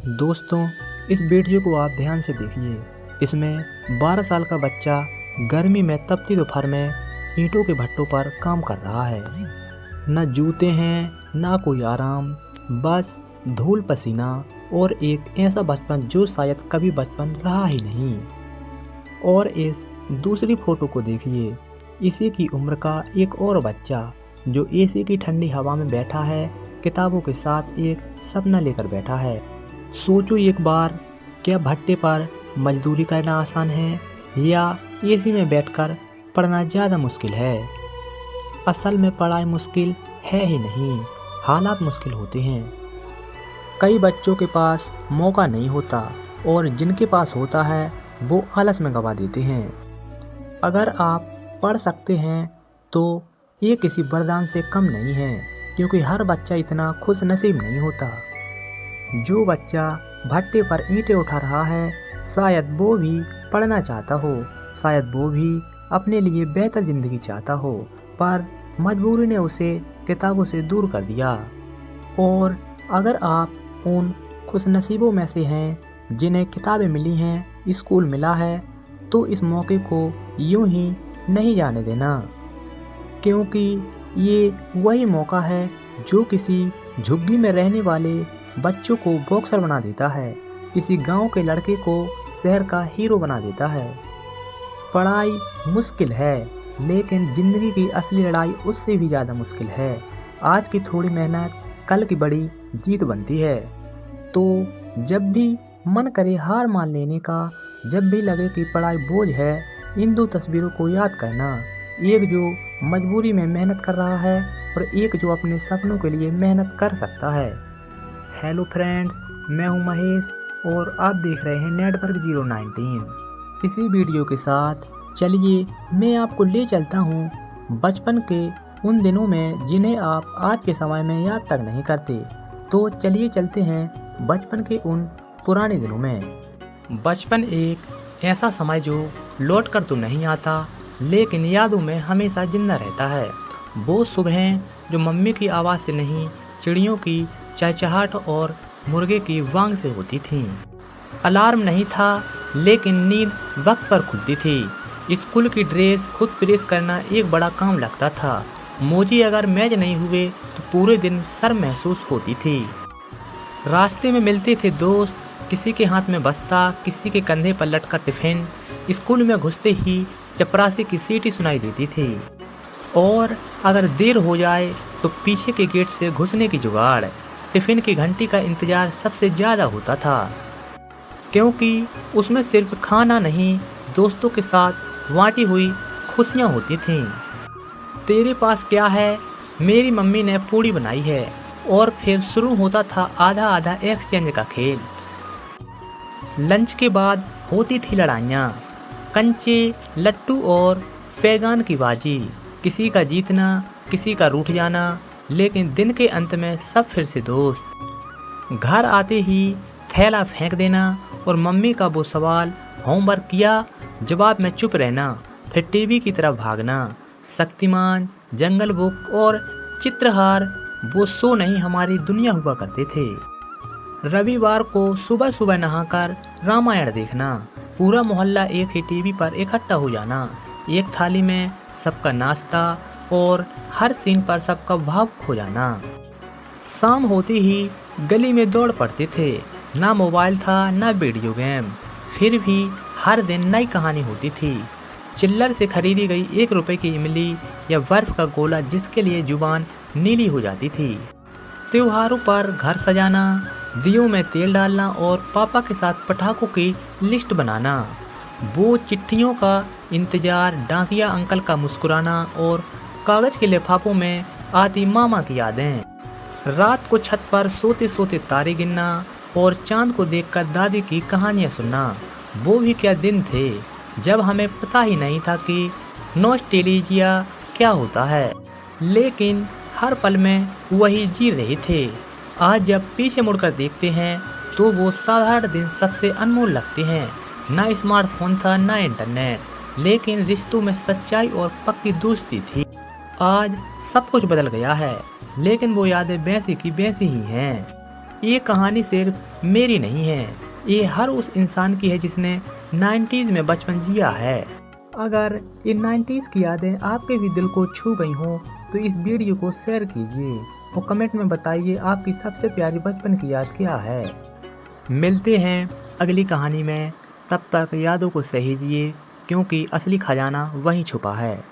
दोस्तों, इस वीडियो को आप ध्यान से देखिए। इसमें 12 साल का बच्चा गर्मी में तपती दोपहर में ईंटों के भट्टों पर काम कर रहा है। न जूते हैं, ना कोई आराम, बस धूल पसीना और एक ऐसा बचपन जो शायद कभी बचपन रहा ही नहीं। और इस दूसरी फोटो को देखिए, इसी की उम्र का एक और बच्चा जो एसी की ठंडी हवा में बैठा है, किताबों के साथ एक सपना लेकर बैठा है। सोचो एक बार, क्या भट्टे पर मजदूरी करना आसान है या एसी में बैठकर पढ़ना ज़्यादा मुश्किल है? असल में पढ़ाई मुश्किल है ही नहीं, हालात मुश्किल होते हैं। कई बच्चों के पास मौका नहीं होता और जिनके पास होता है वो आलस में गवा देते हैं। अगर आप पढ़ सकते हैं तो ये किसी वरदान से कम नहीं है, क्योंकि हर बच्चा इतना खुश नसीब नहीं होता। जो बच्चा भट्टे पर ईंटें उठा रहा है, शायद वो भी पढ़ना चाहता हो, शायद वो भी अपने लिए बेहतर ज़िंदगी चाहता हो, पर मजबूरी ने उसे किताबों से दूर कर दिया। और अगर आप उन खुशनसीबों में से हैं जिन्हें किताबें मिली हैं, स्कूल मिला है, तो इस मौके को यूं ही नहीं जाने देना, क्योंकि ये वही मौका है जो किसी झुग्गी में रहने वाले बच्चों को बॉक्सर बना देता है, किसी गांव के लड़के को शहर का हीरो बना देता है। पढ़ाई मुश्किल है, लेकिन ज़िंदगी की असली लड़ाई उससे भी ज़्यादा मुश्किल है। आज की थोड़ी मेहनत कल की बड़ी जीत बनती है। तो जब भी मन करे हार मान लेने का, जब भी लगे कि पढ़ाई बोझ है, इन दो तस्वीरों को याद करना, एक जो मजबूरी में मेहनत कर रहा है और एक जो अपने सपनों के लिए मेहनत कर सकता है। हेलो फ्रेंड्स, मैं हूं महेश और आप देख रहे हैं नेटवर्क 019। इसी वीडियो के साथ चलिए मैं आपको ले चलता हूं बचपन के उन दिनों में जिन्हें आप आज के समय में याद तक नहीं करते। तो चलिए चलते हैं बचपन के उन पुराने दिनों में। बचपन एक ऐसा समय जो लौट कर तो नहीं आता, लेकिन यादों में हमेशा जिंदा रहता है। वो सुबह जो मम्मी की आवाज़ से नहीं, चिड़ियों की चहचहाट और मुर्गे की वांग से होती थी। अलार्म नहीं था, लेकिन नींद वक्त पर खुलती थी। स्कूल की ड्रेस खुद प्रेस करना एक बड़ा काम लगता था। मोजी अगर मैच नहीं हुए तो पूरे दिन शर्म महसूस होती थी। रास्ते में मिलते थे दोस्त, किसी के हाथ में बस्ता, किसी के कंधे पर लटका टिफिन। स्कूल में घुसते ही चपरासी की सीटी सुनाई देती थी और अगर देर हो जाए तो पीछे के गेट से घुसने की जुगाड़। टिफिन की घंटी का इंतजार सबसे ज़्यादा होता था, क्योंकि उसमें सिर्फ खाना नहीं, दोस्तों के साथ बांटी हुई खुशियाँ होती थीं। तेरे पास क्या है? मेरी मम्मी ने पूड़ी बनाई है। और फिर शुरू होता था आधा आधा एक्सचेंज का खेल। लंच के बाद होती थी लड़ाइयाँ, कंचे, लट्टू और पैगान की बाजी, किसी का जीतना, किसी का रूठ जाना, लेकिन दिन के अंत में सब फिर से दोस्त। घर आते ही थैला फेंक देना और मम्मी का वो सवाल, होमवर्क किया? जवाब में चुप रहना, फिर टीवी की तरफ भागना। शक्तिमान, जंगल बुक और चित्रहार वो शो नहीं, हमारी दुनिया हुआ करते थे। रविवार को सुबह सुबह नहाकर रामायण देखना, पूरा मोहल्ला एक ही टीवी पर इकट्ठा हो जाना, एक थाली में सबका नाश्ता और हर सीन पर सबका भाव खो जाना। शाम होती ही गली में दौड़ पड़ते थे, ना मोबाइल था ना वीडियो गेम, फिर भी हर दिन नई कहानी होती थी। चिल्लर से खरीदी गई 1 रुपए की इमली या बर्फ का गोला जिसके लिए जुबान नीली हो जाती थी। त्योहारों पर घर सजाना, दियों में तेल डालना और पापा के साथ पटाखों की लिस्ट बनाना। वो चिट्ठियों का इंतजार, डाकिया अंकल का मुस्कुराना और कागज के लिफाफों में आती मामा की यादें। रात को छत पर सोते सोते तारे गिनना और चांद को देखकर दादी की कहानियाँ सुनना। वो भी क्या दिन थे जब हमें पता ही नहीं था कि नॉस्टैल्जिया क्या होता है, लेकिन हर पल में वही जी रहे थे। आज जब पीछे मुड़कर देखते हैं तो वो साधारण दिन सबसे अनमोल लगते हैं। ना स्मार्टफोन था ना इंटरनेट, लेकिन रिश्तों में सच्चाई और पक्की दोस्ती थी। आज सब कुछ बदल गया है, लेकिन वो यादें वैसी की वैसी ही हैं। ये कहानी सिर्फ मेरी नहीं है, ये हर उस इंसान की है जिसने 90s में बचपन जिया है। अगर इन 90s की यादें आपके भी दिल को छू गई हों तो इस वीडियो को शेयर कीजिए और कमेंट में बताइए आपकी सबसे प्यारी बचपन की याद क्या है। मिलते हैं अगली कहानी में, तब तक यादों को सहेजिए क्योंकि असली खजाना वहीं छुपा है।